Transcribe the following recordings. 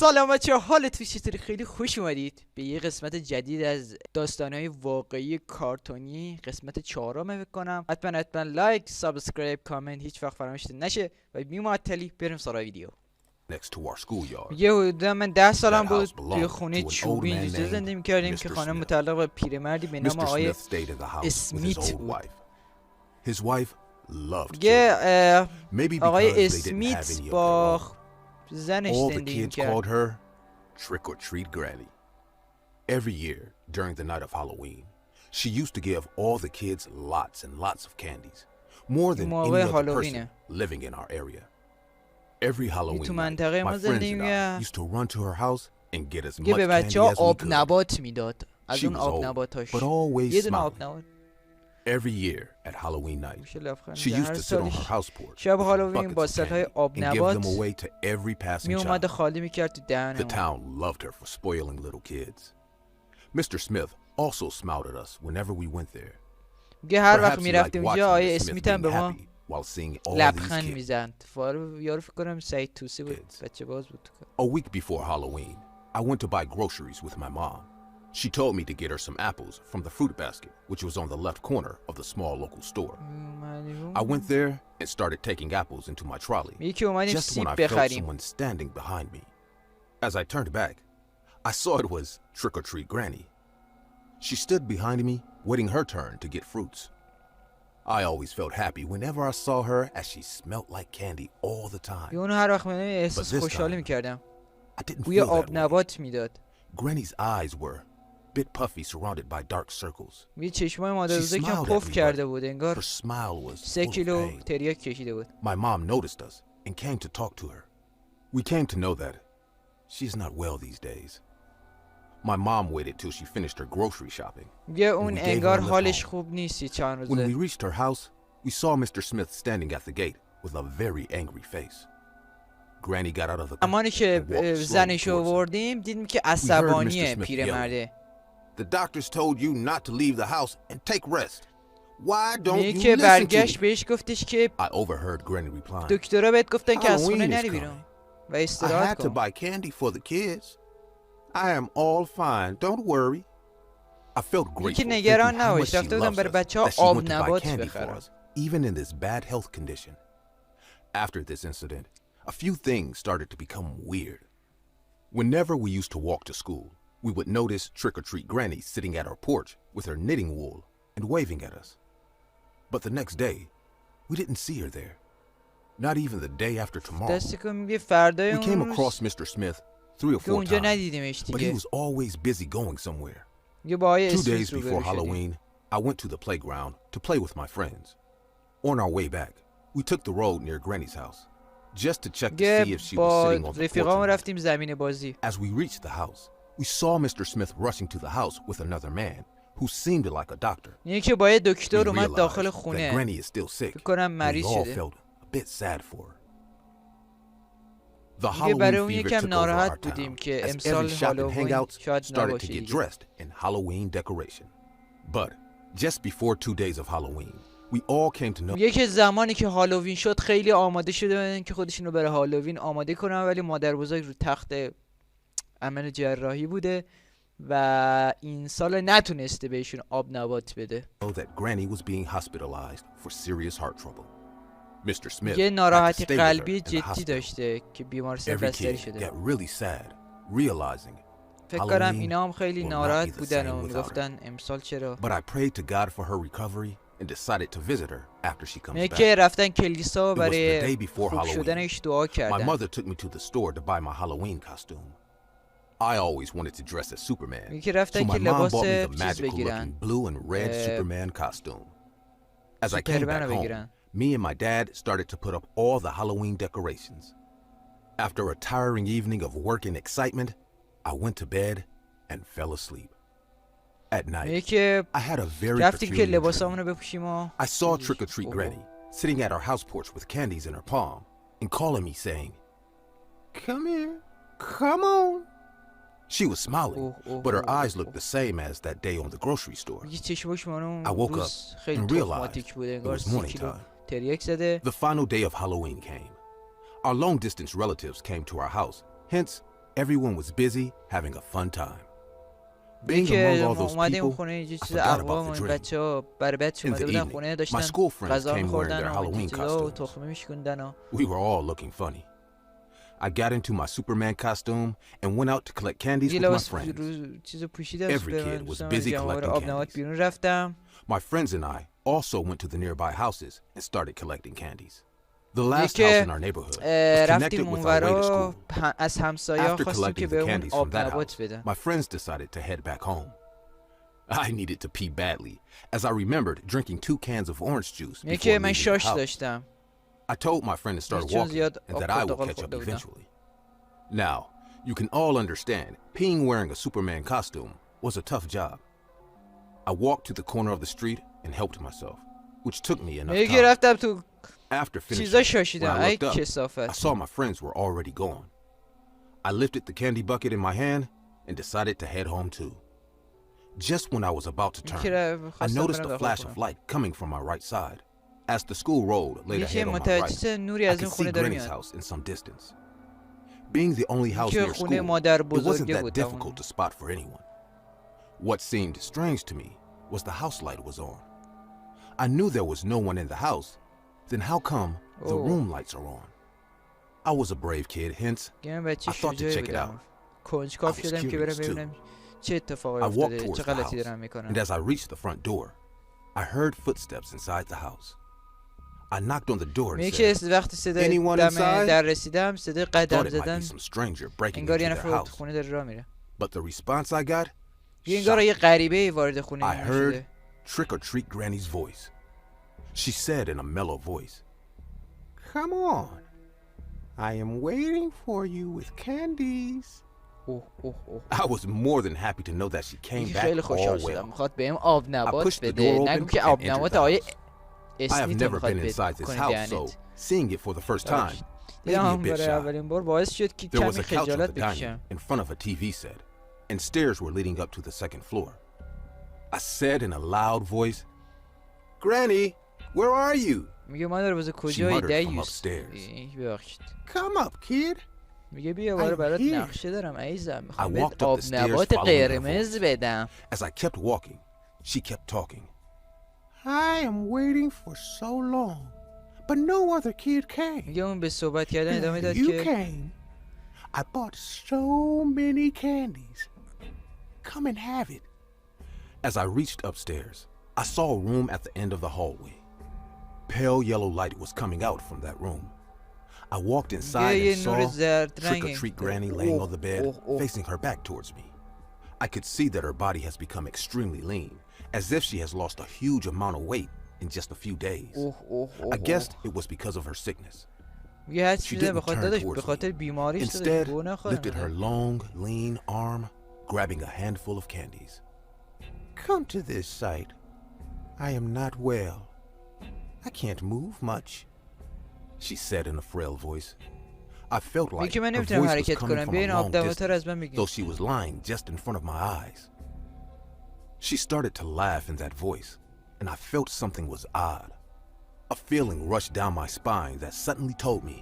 سلام بچه، حالتون چطوری؟ خیلی خوش اومدید به یه قسمت جدید از داستانهای واقعی کارتونی، قسمت 4 بکنم. حتما لایک، سابسکرایب، کامنت هیچ وقت فراموش نشه و بی معطلی بریم سراغ ویدیو. یه حدودا من 10 سالم بود توی خونه چوبی اینجا زندگی میکردیم که خانه متعلق به پیرمردی به نام آقای اسمیت بود. یه آقای اسمیت با زنش زندگی میکرد. Trick or treat granny. Every year during the night of Halloween, she used to give all the kids lots and lots of candies, more than any other person living in our area. Every Halloween night, my friends and I used to run to her house and get as much candy as we could. نبات میداد. از اون آب نباتاش. یه دونه آب نبات. Every year at Halloween night, she used to sit on her house porch شب هالووین با سلهای آب and give نبات them away to every passing می اومد child. خالی میکرد تو دهن The town loved her for spoiling little kids. Mr. Smith also smiled at us whenever we went there. میگه هر وقت Perhaps he liked میرفتیم اونجا watching آقای Miss Smith اسمیت هم being به ما happy while seeing all these لبخند kids. میزند. یارو فکر کنم سعید توسی بود، بچه باز بود. A week before Halloween, I went to buy groceries with my mom. She told me to get her some apples from the fruit basket, which was on the left corner of the small local store. I went there and started taking apples into my trolley, just when I felt someone standing behind me. As I turned back, I saw it was Trick or Treat Granny. She stood behind me, waiting her turn to get fruits. I always felt happy whenever I saw her, as she smelled like candy all the time. But this time, I didn't feel that way. Granny's eyes were bit puffy, surrounded by dark circles. She smiled at me, but her smile was full of pain. My mom noticed us and came to talk to her. We came to know that she's not well these days. My mom waited till she finished her grocery shopping. And we gave her a lift home. When we reached her house, we saw Mr. Smith standing at the gate with a very angry face. Granny got out of the car زمانی که and walked زنش slowly towards us. آوردیم دیدیم که عصبانیه پیرمرده. The doctors told you not to leave the house and take rest. Why don't you که listen برگشت to me? بهش گفتش که I overheard Granny replying. دکترها بهت گفتن که از خونه Halloween is نری بیرون coming. و I استراحت had to کن. buy candy for the kids. I am all fine. Don't worry. I felt grateful که thinking نگران how much نباش، she رفته بودم loves برای us بچه‌ها that she آب went to buy نبات candy for بخرم. us, even in this bad health condition. After this incident, a few things started to become weird. Whenever we used to walk to school, we would notice trick-or-treat Granny sitting at our porch with her knitting wool and waving at us. But the next day, we didn't see her there. Not even the day after tomorrow. We came across Mr. Smith 3 or 4 times, but he was always busy going somewhere. 2 days before Halloween, I went to the playground to play with my friends. On our way back, we took the road near Granny's house, just to check to see if she was sitting on the porch. As we reached the house, we saw Mr. Smith rushing to the house with another man who seemed like a doctor. We realized that Granny is still sick, and we all felt a bit sad for her. The Halloween fever took over our town, as every shop and hangouts started to get dressed in Halloween decoration. But just before 2 days of Halloween, we all came to know. که زمانی که هالووین شد خیلی آماده شدن که خودشون رو برای هالووین آماده کنن، ولی مادر بزرگ رو تخت عمل جراحی بوده و این سال نتونسته بهشون آب نبات بده. That Granny was being hospitalized for serious heart trouble. Mr. Smith یه ناراحتی had to stay with قلبی her in the جدی hospital. داشته که بیمارستان Every بستری kid شده. got really sad, realizing فکر کنم Halloween اینا هم خیلی will not ناراحت be the بودن same و without میگفتن امسال چرا. But I prayed to God for her recovery and decided to visit her after she comes back. که رفتن کلیسا It was the برای day before خوب Halloween. شدنش دعا My کردن. mother took me to the store to buy my Halloween costume. I always wanted to dress as Superman, که so رفتن my که mom لباس bought me the چیز magical بگیرن. looking blue and red Superman costume. As I came back home, me and my dad started to put up all the Halloween decorations. After a tiring evening of work and excitement, I went to bed and fell asleep. At night, I had a very peculiar dream. I saw Trick-or-Treat Granny sitting at our house porch with candies in her palm and calling me saying, "Come here, come on." She was smiling, but her eyes looked the same as that day on the grocery store. I woke up and realized it was morning time. The final day of Halloween came. Our long-distance relatives came to our house, hence Everyone was busy having a fun time. Being که among all those اومدیم people, خونه یه I چیز forgot اقوام about the dream. بچه‌ها برای بچه In اومده the بودن evening, خونه my داشتن school friends غذا came wearing می‌خوردن their و Halloween دکسزا و costumes. تخمه میشکوندن و We were all looking funny. I got into my Superman costume and went out to collect candies یه with my لباس friends. چیزو پوشیدم Every سوپرمن kid was دوستم busy جمع‌آور collecting آب نبات candies. بیرون رفتم My friends and I also went to the nearby houses and started collecting candies. The last که house in our neighborhood was connected رفتیم with our way to اونورا school. از همسایه‌ها After خواستیم که collecting the بهمون candies from آب that نبات house, بدن my friends decided to head back home. I needed to pee badly, as I remembered drinking 2 cans of orange juice میگه before که من leaving the شاش house. داشتم I told my friend to start چون walking زیاد and that I would آب catch up خورده بودم. eventually. Now, you can all understand peeing wearing a Superman costume was a tough job. I walked to the corner of the street and helped myself, which took me enough میگه time. رفتم تو After چیزا finishing, when شاشیدم I ای looked up, I کثافت saw my friends were already gone. I lifted the candy bucket in my hand and decided to head home too. Just when I was about to turn, I noticed a flash of light coming from my right side. As the school road laid ahead on my right, نوری I از این could see خونه داره Granny's میاد house in some distance. Being the only house که near خونه school, مادر it wasn't بزرگه that بود difficult to spot for anyone. What seemed strange to me was the house light was on. I knew there was no one in the house, then how come the room lights are on? I was a brave kid, hence من بچه I thought to شجاعی check it بودم out. کنجکاو I was شدم که برم curious too. ببینم چه اتفاقی I walked افتاده towards چه the غلطی house, دارم and میکنم as I reached the front door, I heard footsteps inside the house. I knocked on the door and میگه که said, وقتی صدای "Anyone دم inside?" در رسیدم صدای I قدم thought it might زدن be some stranger breaking انگار یه into their نفر house, خونه داره راه میره but the response I got انگار shocked یه me. غریبه وارد خونه I من heard شده Trick or Treat Granny's voice. She said in a mellow voice, "Come on. I am waiting for you with candies." اوه اوه اوه I was more than happy to know that she came میگه back خیلی خوشحال all شدم well. میخواد بهم آب نبات pushed the بده door نگو open که and آب entered نبات the آقای house. I have اسمیتو never میخواد been بده inside this کنه house, so دهنت seeing it for the first time made me a دیدم bit برای shy. اولین بار باعث شد که There was کمی a couch on خجالت the dining بکشم in front of a TV set, and stairs were leading up to the second floor. I said in a loud voice, "Granny, where are you?" میگه مادر بزرگ کجایی muttered from دیوس upstairs. ببخشید "Come up, kid." میگه بیا باره I'm برات here. نقشه دارم عزیزم میخوام I بهت walked up آب the stairs نبات following her قرمز voice. بدم As I kept walking, she kept talking. "I am waiting for so long, but no other kid came. میگه اون به صحبت کردن ادامه داد You که came. I bought so many candies. Come and have it." As I reached upstairs, I saw a room at the end of the hallway. Pale yellow light was coming out from that room. I walked inside یه and نور saw زرد Trick or رنگی Treat Granny laying on the bed, facing her back towards me. I could see that her body has become extremely lean, as if she has lost a huge amount of weight in just a few days. I guessed it was because of her sickness. میگه هر She چیزی didn't بخواد turn داداش towards به خاطر me. بیماریش Instead, داداش گوه نخورم lifted her long, lean arm, grabbing a handful of candies. "Come to this side. I am not well. I can't move much," she said in a frail voice. I felt like میگه من her نمیتونم voice was حرکت coming کنم from بیا a این آب long نبات رو از من distance, بگیر though she was lying just in front of my eyes. She started to laugh in that voice, and I felt something was odd. A feeling rushed down my spine that suddenly told me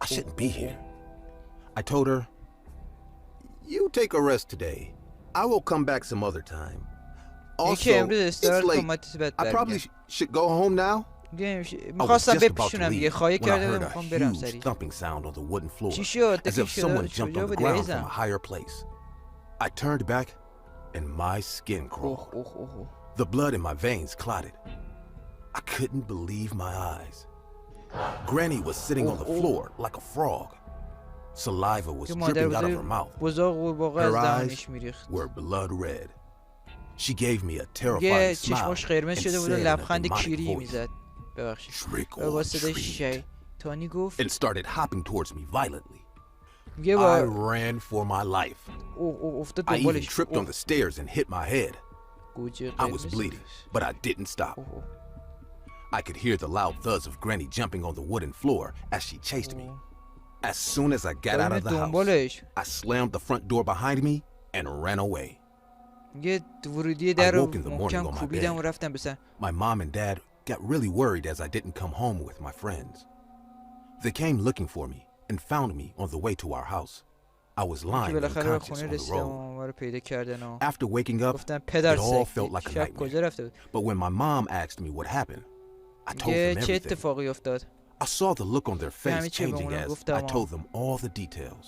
I shouldn't be here. I told her, "You take a rest today. I will come back some other time. Also, it's late. I probably should go home now." میخواستم بپیشونم یه خواهی when I کرده heard a میخوام برم huge سریع thumping sound on the wooden floor, چی شد؟ as if someone jumped on the بودی ground from عزیزم a higher place. I turned back, and my skin crawled. The blood in my veins clotted. I couldn't believe my eyes. Granny was sitting on the floor like a frog. Saliva was dripping out of her mouth. Her eyes were blood red. She gave me a terrifying smile and said in a demonic voice, "Trick or treat," and started hopping towards me violently. I ran for my life. I even tripped on the stairs and hit my head. I was bleeding, but I didn't stop. I could hear the loud thuds of Granny jumping on the wooden floor as she chased me. As soon as I got out of the house, I slammed the front door behind me and ran away. یه ورودی در رو woke in the morning محکم on my کوبیدم و bed. رفتم به سر My mom and dad got really worried as I didn't come home with my friends. They came looking for me and found me on the way to our house. I was که lying بالاخره به unconscious خونه on the رسیدم road. و ما رو پیدا کردن و After waking up, گفتن پدر it all سگ felt like a شب کجا nightmare. رفته بود؟ But when my mom asked me what happened, I told میگه them چه everything. اتفاقی افتاد؟ I saw the look on their همه face چی به changing اونا as گفتم I و told them all the details.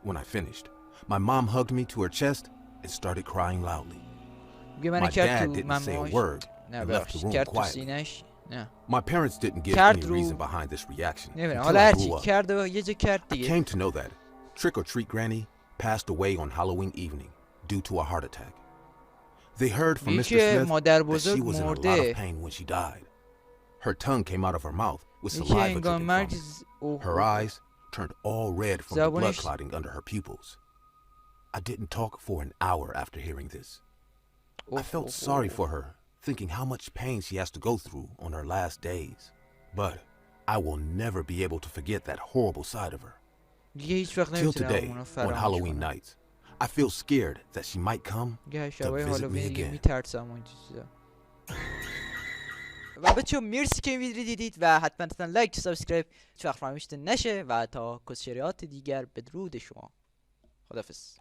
When I finished, my mom hugged me to her chest and started crying loudly. میگه من My کرد dad تو didn't say a مماش word نه and left the ببخشید room کرد تو quietly. سینش نه My parents didn't give کرد any رو reason behind this reaction نمیدونم until حالا I هرچی grew up. کرد و یه جا کرد I دیگه came to know that trick-or-treat granny passed away on Halloween evening due to a heart attack. They heard from میگه Mr. که Smith مادر that she بزرگ was in a lot of مرده pain when she died. Her tongue came out of her mouth with میگه saliva انگار dripping مرگ from it. Her eyes turned all red from the blood زبونش clotting under her pupils. I didn't talk for an hour after hearing this. I felt sorry for her, thinking how much pain she has to go through on her last days. But I will never be able to forget that horrible side of her. دیگه هیچ وقت Till نمیتونم today, اونو on فراموش Halloween کنم nights, I feel scared that she might come دیگه to شبای visit me هالووین دیگه again. میترسم اون چیزا و بچه‌ها مرسی که این ویدیو دیدید و حتما لایک سابسکرایب هیچ وقت فراموش نشه و تا کسچریات دیگر بدرود شما. خدافظ.